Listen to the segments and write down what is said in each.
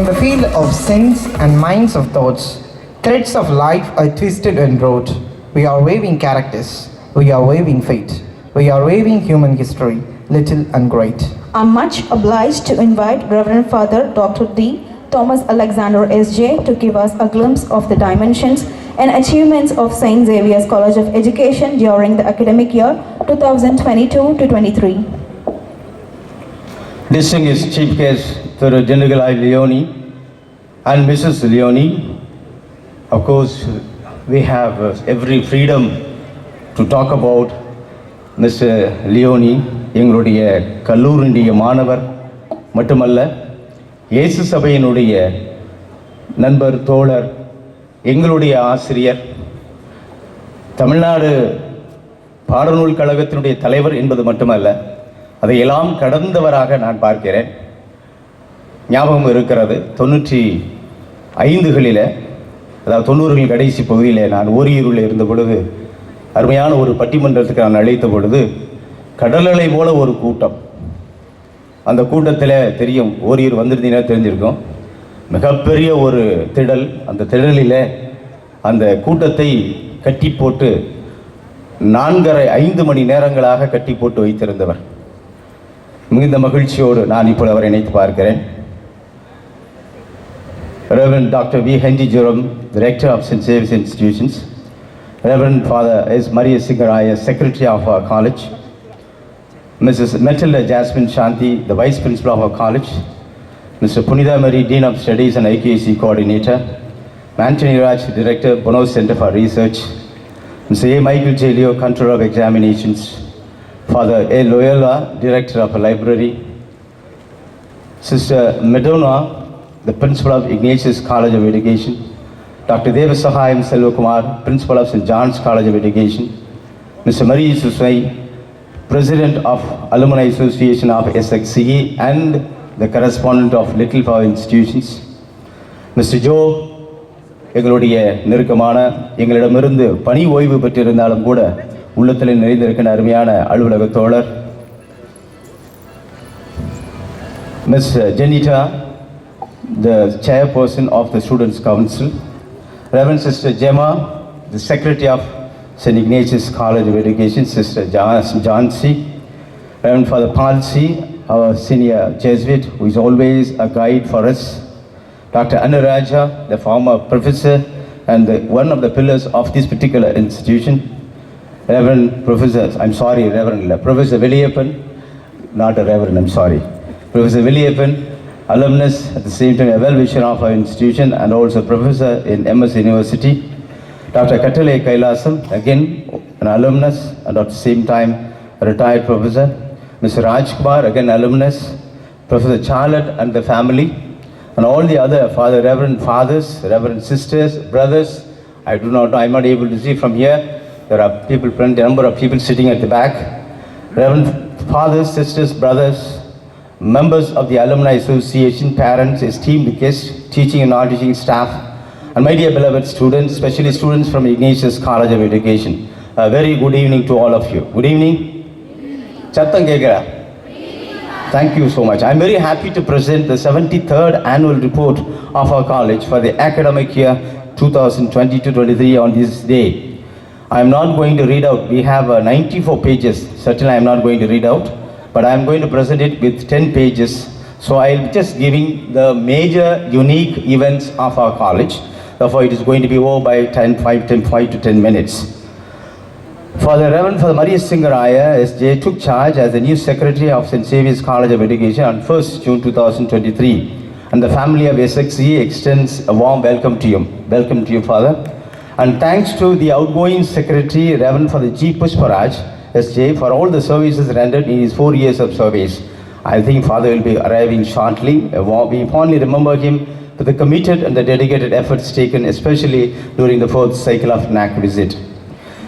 the field of sense and minds of thoughts, threads of life are twisted and wrought. We are weaving characters, we are weaving fate, we are weaving human history, little and great. I'm much obliged to invite Reverend Father Dr. D. Thomas Alexander S.J. to give us a glimpse of the dimensions and achievements of St. Xavier's College of Education during the academic year 2022-23. Distinguished Chief Guest, Dr. General I. Leone and Mrs. Leone, of course, we have every freedom to talk about Mr. Leone, எங்களுடைய கல்லூரியுடைய மாணவர் மட்டுமல்ல, இயேசு சபையினுடைய நண்பர், தோழர், எங்களுடைய ஆசிரியர், தமிழ்நாடு பாடநூல் கழகத்தினுடைய தலைவர் என்பது மட்டுமல்ல, அதையெல்லாம் கடந்தவராக நான் பார்க்கிறேன். ஞாபகம் இருக்கிறது, 95களில், அதாவது 90களின் கடைசி பகுதியில் நான் ஓரியூரில் இருந்த பொழுது, அருமையான ஒரு பட்டிமன்றத்துக்கு நான் அழைத்த பொழுது, கடலலை போல ஒரு கூட்டம். அந்த கூட்டத்தில் தெரியும், ஓரியூர் வந்திருந்தீங்கன்னா தெரிஞ்சிருக்கும், மிகப்பெரிய ஒரு திடல். அந்த திடலில் அந்த கூட்டத்தை கட்டி போட்டு 4.5 மணி நேரங்களாக கட்டி போட்டு வைத்திருந்தவர். மிகுந்த மகிழ்ச்சியோடு நான் இப்போது அவரை நினைத்து பார்க்கிறேன். Reverend Dr. V. Henry Jerome, the Rector of St. Xavier's Institutions, Reverend Father S. Maria Singaraya, Secretary of our college, Mrs. Matilda Jasmine Shanti, the Vice Principal of our college, Mr. Punitha Mary, Dean of Studies and IQAC Coordinator, Anthony Raj, Director, Bono Center for Research, Mr. A. Michael J. Leo, Controller of Examinations, Father A. Loyola, Director of a Library, Sister Madonna, the Principal of Ignatius College of Education, Dr. Devasahayam Selvakumar, Principal of St. John's College of Education, Mr. Marie Suswai, President of Alumni Association of SXCE and the correspondent of Little Flower Institutions, Mr. Joe, எங்களுடைய நெருக்கமான, எங்களிடமிருந்து பணி ஓய்வு பெற்றிருந்தாலும் கூட உள்ளத்தில் நிறைந்திருக்கிற அருமையான அலுவலக தோழர், Ms. Janita, the chairperson of the Students' Council, Reverend Sister Gemma, the Secretary of St. Ignatius College of Education, Sister Jansi, Reverend Father Palsi, our senior Jesuit, who is always a guide for us, Dr. Anuraja, the former professor and one of the pillars of this particular institution, Reverend Professor Villiyappan, not a Reverend, I'm sorry, Professor Villiyappan, alumnus, at the same time a well-wisher of our institution and also professor in MS University, Dr. Katale Kailasam, again an alumnus and at the same time a retired professor, Mr. Rajkumar, again alumnus, Professor Charlotte and the family, and all the other Reverend fathers, Reverend sisters, brothers. I do not know, I'm not able to see from here. There are people, a number of people sitting at the back. Reverend fathers, sisters, brothers, members of the Alumni Association, parents, esteemed guests, teaching and non-teaching staff, and my dear beloved students, especially students from Ignatius College of Education. A very good evening to all of you. Good evening. Chattam Kekara. Thank you so much. I'm very happy to present the 73rd annual report of our college for the academic year 2022-23 on this day. I'm not going to read out. We have 94 pages. Certainly I'm not going to read out, but I'm going to present it with 10 pages. So I'll be just giving the major unique events of our college. Therefore it is going to be over by 5 to 10 minutes. Father Reverend Father Maria Singaraya S.J. took charge as the new Secretary of St. Xavier's College of Education on 1st June 2023, and the family of SXCE extends a warm welcome to you. Welcome to you, Father. And thanks to the outgoing Secretary, Reverend Father G. Pushparaj S.J. for all the services rendered in his 4 years of service. I think Father will be arriving shortly. We fondly remember him for the committed and the dedicated efforts taken, especially during the 4th cycle of NAC visit.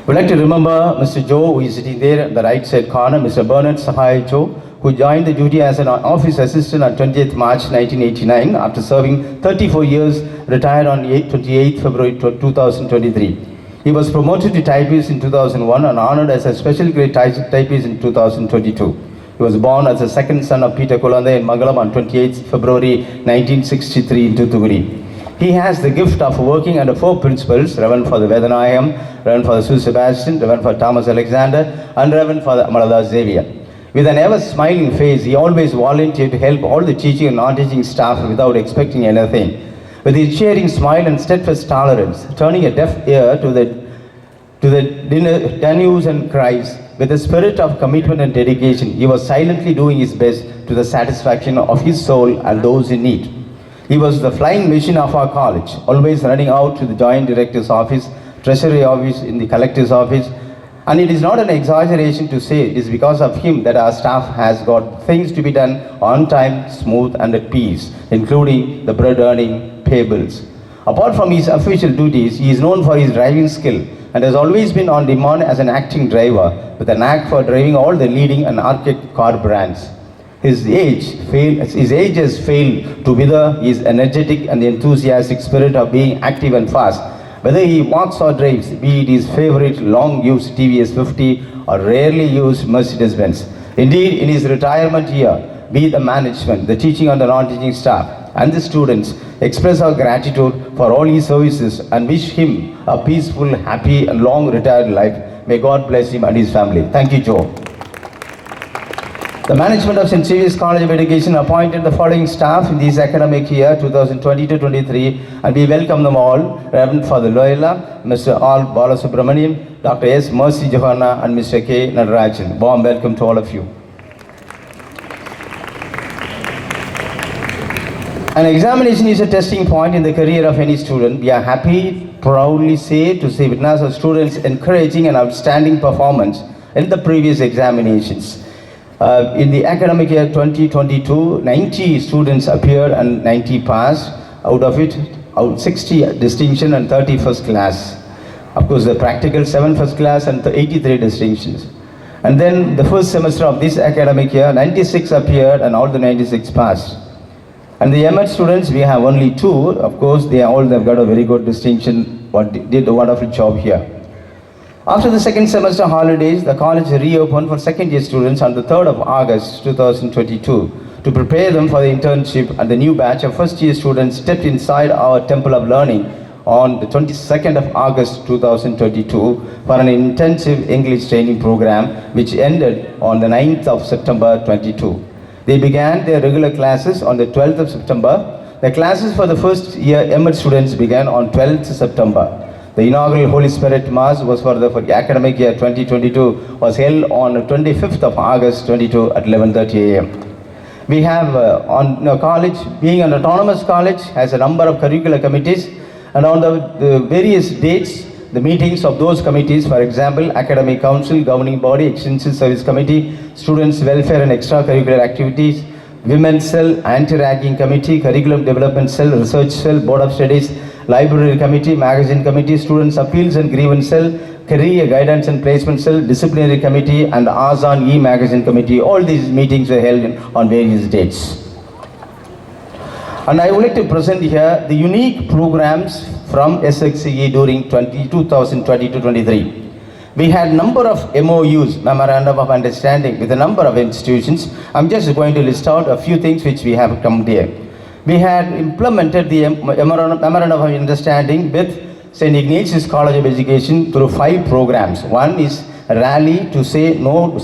We'd like to remember Mr. Joe, who is sitting there at the right side corner, Mr. Bernard Sahai Joe, who joined the duty as an office assistant on 20th March 1989 after serving 34 years, retired on 28th February 2023. He was promoted to typist in 2001 and honored as a special grade typist in 2022. He was born as the second son of Peter Kolande in Mangalam on 28 February 1963 in Toothukudi. He has the gift of working under four principals: Reverend Father Vedanayam, Reverend Father Sue Sebastian, Reverend Father Thomas Alexander, and Reverend Father Amalada Xavier. With an ever smiling face, he always volunteered to help all the teaching and non-teaching staff without expecting anything. With his cheering smile and steadfast tolerance, turning a deaf ear to the denues and cries, with a spirit of commitment and dedication, he was silently doing his best to the satisfaction of his soul and those in need. He was the flying machine of our college, always running out to the Joint Director's office, Treasury office, in the Collector's office. And it is not an exaggeration to say it is because of him that our staff has got things to be done on time, smooth and at peace, including the bread earning pay bills. Apart from his official duties, he is known for his driving skill and has always been on demand as an acting driver with a knack for driving all the leading and archaic car brands. His age has failed to wither his energetic and enthusiastic spirit of being active and fast. Whether he walks or drives, be it his favorite long-used TVS 50 or rarely used Mercedes-Benz. Indeed, in his retirement year, we the management, the teaching and the non-teaching staff, and the students express our gratitude for all his services and wish him a peaceful, happy and long retired life. May God bless him and his family. Thank you, Joe. The management of St. Xavier's College of Education appointed the following staff in this academic year 2022-23, and we welcome them all: Reverend Father Loyola, Mr. R. Balasubramaniam, Dr. S. Mercy Johanna, and Mr. K. Nadarajan. Warm welcome to all of you. An examination is a testing point in the career of any student. We are happy, proudly to witness our students' encouraging and outstanding performance in the previous examinations. In the academic year 2022, 90 students appeared and 90 passed. Out of it, 60 distinction and 30 first class. Of course, the practical 7 first class and 83 distinctions. And then the first semester of this academic year, 96 appeared and all the 96 passed. And the ML students, we have only 2. Of course, they've got a very good distinction, did a wonderful job here. After the second semester holidays, the college reopened for second year students on the 3rd of August 2022 to prepare them for the internship, and the new batch of first year students stepped inside our Temple of Learning on the 22nd of August 2022 for an intensive English training program which ended on the 9th of September 22. They began their regular classes on the 12th of September. The classes for the first year ML students began on 12th September. The inaugural Holy Spirit Mass was for the academic year 2022 was held on 25th of August 22 at 11:30 a.m. We have college, being an autonomous college, has a number of curricular committees, and on the various dates, the meetings of those committees, for example, Academic Council, Governing Body, Extension Service Committee, Students' Welfare and Extracurricular Activities, Women's Cell, Anti-Ragging Committee, Curriculum Development Cell, Research Cell, Board of Studies, Library Committee, Magazine Committee, Students' Appeals and Grievance Cell, Career Guidance and Placement Cell, Disciplinary Committee, and Azan E-Magazine Committee. All these meetings were held on various dates. And I would like to present here the unique programs from SXCE during 2022-23. We had number of MOUs, Memorandum of Understanding, with a number of institutions. I'm just going to list out a few things which we have come here. We had implemented the Memorandum of Understanding with St. Ignatius College of Education through 5 programs. One is Rally to say no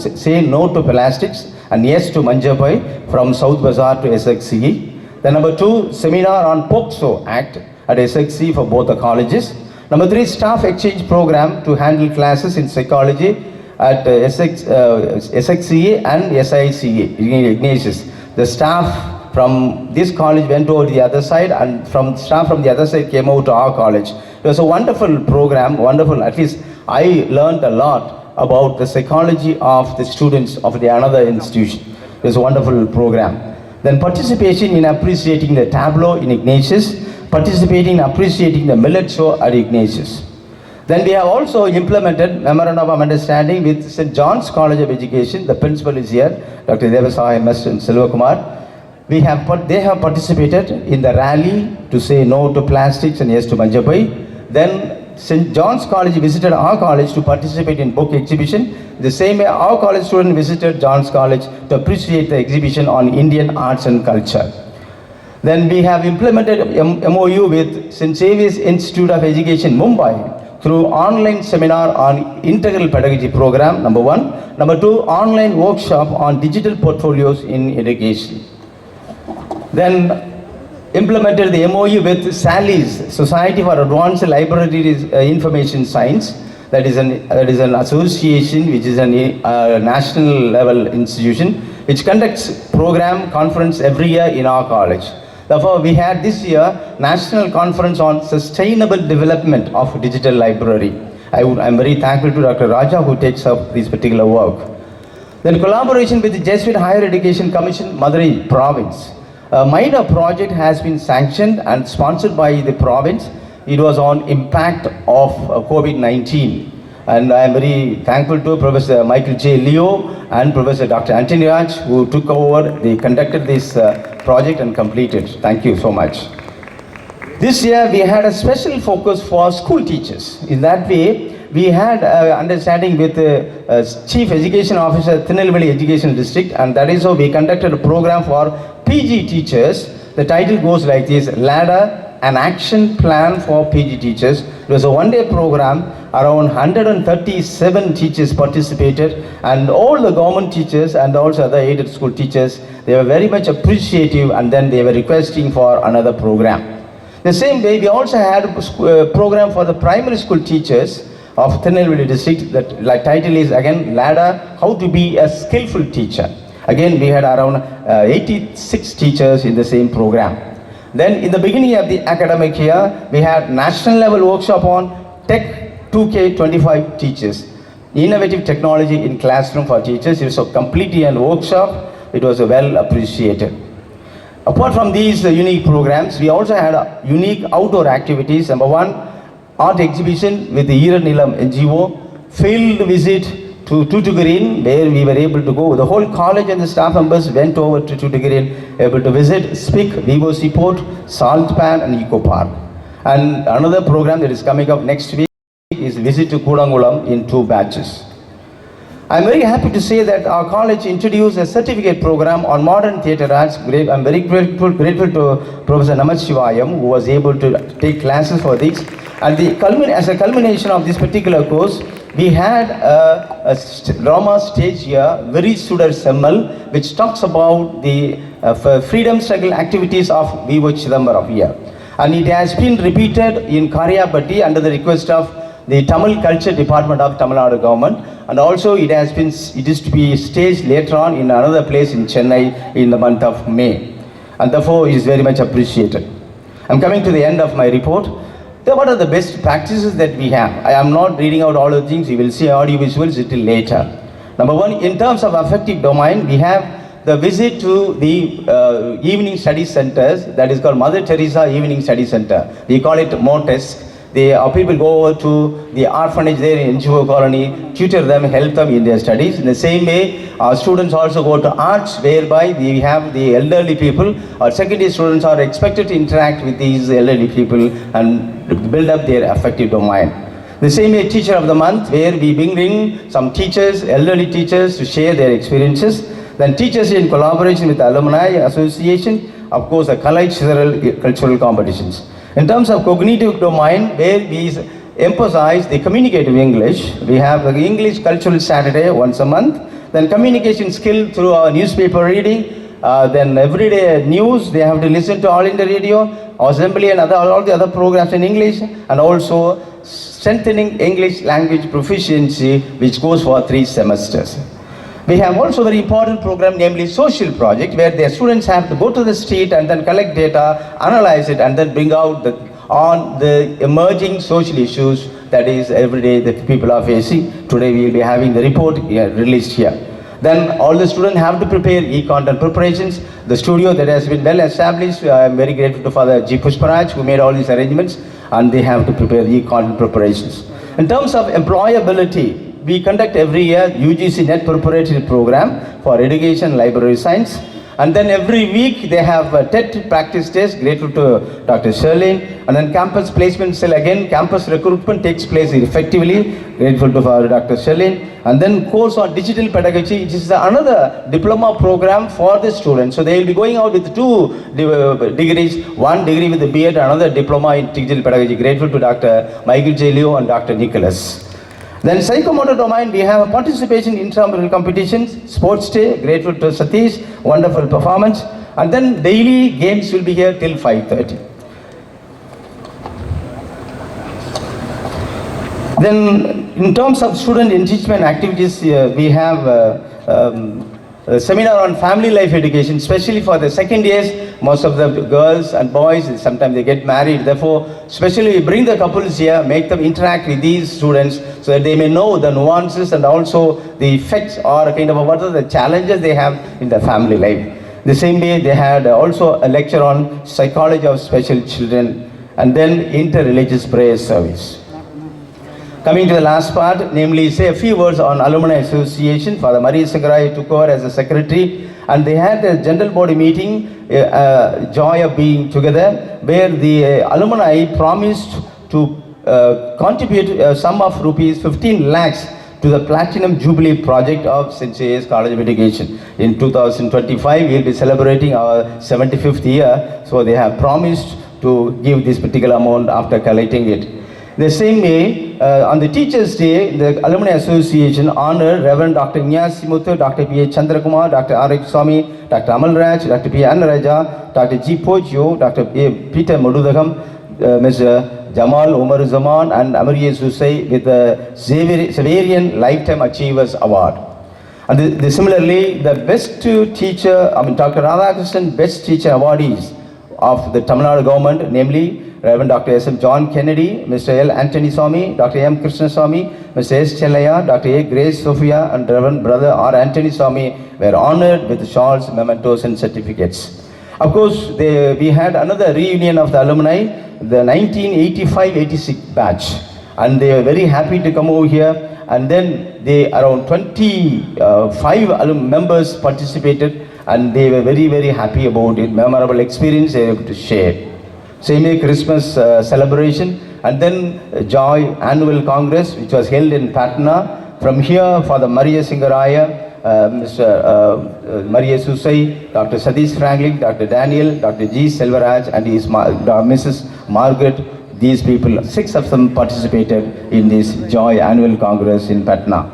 to plastics and yes to Manjapai from South Bazaar to SXCE. Then number 2, Seminar on POCSO Act at SXCE for both the colleges. Number 3, Staff Exchange Program to handle classes in psychology at SXCE and SICE, Ignatius. The staff from this college went over to the other side, and staff from the other side came over to our college. It was a wonderful program, wonderful. At least I learned a lot about the psychology of the students of another institution. It was a wonderful program. Then participation in appreciating the tableau in Ignatius, participating in appreciating the millet show at Ignatius. Then we have also implemented Memorandum of Understanding with St. John's College of Education. The principal is here, Dr. Devasai MS and Silvakumar. They have participated in the rally to say no to plastics and yes to Manjapai. Then St. John's College visited our college to participate in book exhibition. The same way our college student visited John's College to appreciate the exhibition on Indian arts and culture. Then we have implemented MOU with St. Xavier's Institute of Education, Mumbai, through online seminar on integral pedagogy program, number one. Number two, online workshop on digital portfolios in education. Then implemented the MOU with SALIS, Society for Advanced Library Information Science. That is an association which is a national level institution which conducts program conference every year in our college. Therefore, we had this year National Conference on Sustainable Development of Digital Library. I'm very thankful to Dr. Raja who takes up this particular work. Then collaboration with the Jesuit Higher Education Commission, Madurai Province. A minor project has been sanctioned and sponsored by the province. It was on impact of COVID-19. And I am very thankful to Professor Michael J. Leo and Professor Dr. Anthony Raj who took over, they conducted this project and completed. Thank you so much. This year we had a special focus for school teachers. In that way, we had understanding with Chief Education Officer, Tirunelveli Education District, and that is how we conducted a program for PG teachers. The title goes like this: Ladder, an action plan for PG teachers. It was a one-day program. Around 137 teachers participated, and all the government teachers and also other aided school teachers, they were very much appreciative, and then they were requesting for another program. The same way, we also had a program for the primary school teachers of Tirunelveli district. That title is again Ladder, how to be a skillful teacher. Again, we had around 86 teachers in the same program. Then in the beginning of the academic year, we had national level workshop on Tech 2K25 teachers. Innovative technology in classroom for teachers. It was a completely a workshop. It was well appreciated. Apart from these unique programs, we also had unique outdoor activities. Number one, art exhibition with the Eera Nilam NGO, field visit to Tuticorin, where we were able to go. The whole college and the staff members went over to Tuticorin, able to visit, speak, Vivo Seaport, Salt Pan and Eco Park. And another program that is coming up next week is visit to Kudangulam in 2 batches. I am very happy to say that our college introduced a certificate program on modern theatre arts. I'm very grateful to Professor Namachivayam who was able to take classes for this. And as a culmination of this particular course, we had a drama stage here, Very Sudar Semmal, which talks about the freedom struggle activities of V.O. Chidambaram here. And it has been repeated in Karyapati under the request of the Tamil Culture Department of Tamil Nadu government, and also it is to be staged later on in another place in Chennai in the month of May, and therefore it is very much appreciated. I'm coming to the end of my report. What are the best practices that we have? I am not reading out all the things. You will see audio visuals a little later. Number one, in terms of affective domain, we have the visit to the evening study centers, that is called Mother Teresa Evening Study Center. We call it MOTESC. Our people go over to the orphanage there in NGO colony, tutor them, help them in their studies. In the same way, our students also go to arts, whereby we have the elderly people. Our secondary students are expected to interact with these elderly people and build up their affective domain. The same way, Teacher of the Month, where we bring in some teachers, elderly teachers, to share their experiences. Then teachers in collaboration with the Alumni Association, of course, the cultural competitions. In terms of cognitive domain, where we emphasize the communicative English, we have the English Cultural Saturday once a month, then communication skill through our newspaper reading, then everyday news, they have to listen to All India Radio, Assembly and all the other programs in English, and also strengthening English language proficiency, which goes for 3 semesters. We have also a very important program, namely social project, where the students have to go to the street and then collect data, analyze it, and then bring out on the emerging social issues that is every day that people are facing. Today we will be having the report released here. Then all the students have to prepare e-content preparations. The studio that has been well established, I am very grateful to Father G. Pushparaj who made all these arrangements, and they have to prepare e-content preparations. In terms of employability, we conduct every year UGC Net Preparatory Program for Education Library Science. And then every week they have TET practice days, grateful to Dr. Sherlyn. And then campus placement cell, again campus recruitment takes place effectively, grateful to Dr. Sherlyn. And then course on digital pedagogy, which is another diploma program for the students. So they will be going out with 2 degrees, 1 degree with the B.Ed, another diploma in digital pedagogy, grateful to Dr. Michael J. Leo and Dr. Nicholas. Then psychomotor domain, we have a participation in intramural competitions, sports day, grateful to Satish, wonderful performance. And then daily games will be here till 5:30. Then in terms of student enrichment activities, we have a seminar on family life education, especially for the second years. Most of the girls and boys, sometimes they get married. Therefore, especially we bring the couples here, make them interact with these students so that they may know the nuances and also the effects or kind of what are the challenges they have in their family life. The same way they had also a lecture on psychology of special children and then inter-religious prayer service. Coming to the last part, namely say a few words on Alumni Association. Father Maria Sangarai took over as a secretary and they had a general body meeting, joy of being together, where the alumni promised to contribute a sum of rupees 15 lakhs to the Platinum Jubilee project of SXCE College of Education. In 2025, we will be celebrating our 75th year, so they have promised to give this particular amount after collecting it. The same way, on the Teachers' Day, the Alumni Association honored Reverend Dr. Nyasi, Dr. P. A. Chandrakumar, Dr. R. H. Swami, Dr. Amal Raj, Dr. P. Annaraja, Dr. G. Pojo, Dr. Peter Madudagam, Mr. Jamal Umar Zaman, and Amariya Susai with the Xaverian Lifetime Achievers Award. And similarly, the best teacher, Dr. Radhakrishnan Best Teacher Awardees of the Tamil Nadu government, namely Reverend Dr. S. M. John Kennedy, Mr. L. Anthony Swami, Dr. M. Krishna Swami, Mr. S. Chellaya, Dr. A. Grace Sophia, and Reverend Brother R. Anthony Swami were honored with shawls, mementos, and certificates. Of course, we had another reunion of the alumni, the 1985-86 batch, and they were very happy to come over here. And then around 25 members participated, and they were very, very happy about it. Memorable experience they were able to share. Same way Christmas celebration, and then Joy Annual Congress, which was held in Patna. From here, Father Maria Singaraya, Mr. Maria Susai, Dr. Satish Franklin, Dr. Daniel, Dr. G. Selvaraj, and his Mrs. Margaret. These people, 6 of them participated in this Joy Annual Congress in Patna.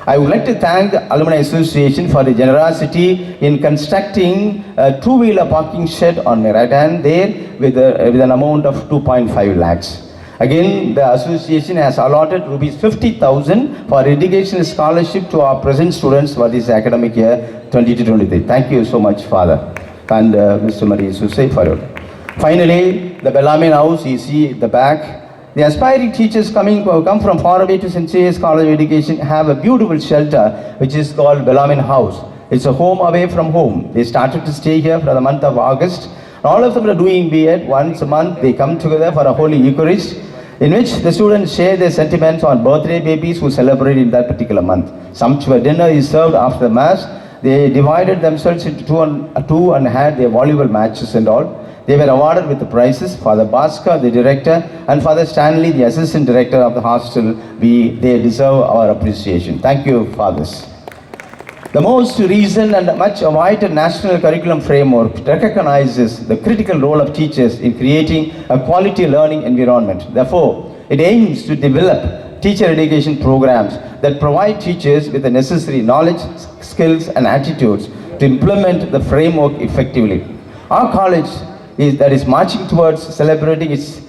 I would like to thank the Alumni Association for the generosity in constructing a 2-wheeler parking shed on my right hand there with an amount of 2.5 lakhs. Again, the association has allotted rupees 50,000 for educational scholarship to our present students for this academic year 2022-23. Thank you so much, Father, and Mr. Maria Susai for it. Finally, the Belamin House, you see at the back. The aspiring teachers come from far away to SXCE College of Education have a beautiful shelter which is called Belamin House. It's a home away from home. They started to stay here for the month of August. All of them are doing B.Ed. Once a month they come together for a Holy Eucharist in which the students share their sentiments on birthday babies who celebrate in that particular month. Sumptuous dinner is served after Mass. They divided themselves into two and had their volleyball matches and all. They were awarded with the prizes. Father Bhaskar, the director, and Father Stanley, the assistant director of the hostel. They deserve our appreciation. Thank you, fathers. The most recent and much awaited national curriculum framework recognizes the critical role of teachers in creating a quality learning environment. Therefore, it aims to develop teacher education programs that provide teachers with the necessary knowledge, skills, and attitudes to implement the framework effectively. Our college is marching towards celebrating its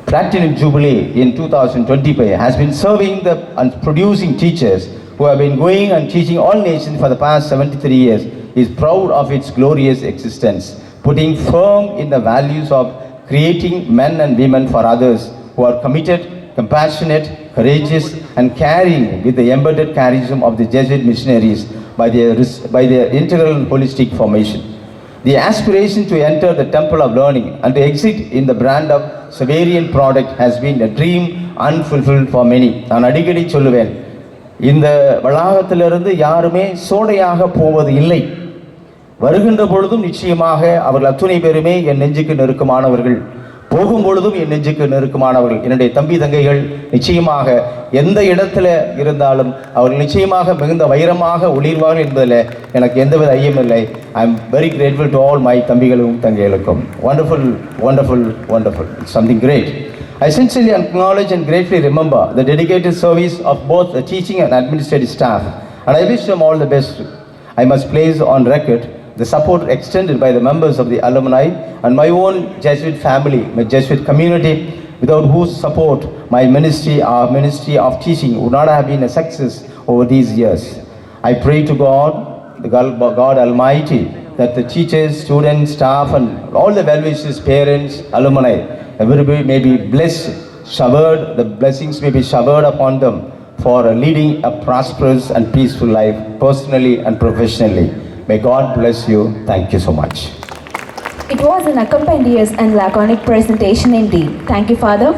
Platinum Jubilee in 2025 has been serving and producing teachers who have been going and teaching all nations for the past 73 years, is proud of its glorious existence, putting firm in the values of creating men and women for others who are committed, compassionate, courageous, and caring with the embedded charism of the Jesuit missionaries by their integral and holistic formation. The aspiration to enter the temple of learning and to exit in the brand of Xaverian product has been a dream unfulfilled for many. நான் அடிக்கடி சொல்லுவேன், இந்த வளாகத்திலிருந்து யாருமே சோடையாக போவது இல்லை. வருகின்ற பொழுதும் நிச்சயமாக அவர்கள் அத்துணை பேருமே என் நெஞ்சுக்கு நெருக்கமானவர்கள், போகும் பொழுதும் என் நெஞ்சுக்கு நெருக்கமானவர்கள். என்னுடைய தம்பி தங்கைகள் நிச்சயமாக எந்த இடத்துல இருந்தாலும் அவர்கள் நிச்சயமாக மிகுந்த வைரமாக ஒளிர்வார்கள் என்பதில் எனக்கு எந்தவித ஐயமில்லை. I am very grateful to all my தம்பிகளும் தங்கைகளுக்கும். Wonderful wonderful wonderful, something great. I sincerely acknowledge and gratefully remember the dedicated service of both the teaching and administrative staff, and I wish them all the best. I must place on record the support extended by the members of the alumni and my own Jesuit family, my Jesuit community, without whose support my ministry, our ministry of teaching, would not have been a success over these years. I pray to God, the God Almighty, that the teachers, students, staff, and all the well-wishers, parents, alumni, everybody may be blessed, showered, the blessings may be showered upon them for leading a prosperous and peaceful life, personally and professionally. May God bless you. Thank you so much. It was an accompanious and laconic presentation indeed. Thank you, Father.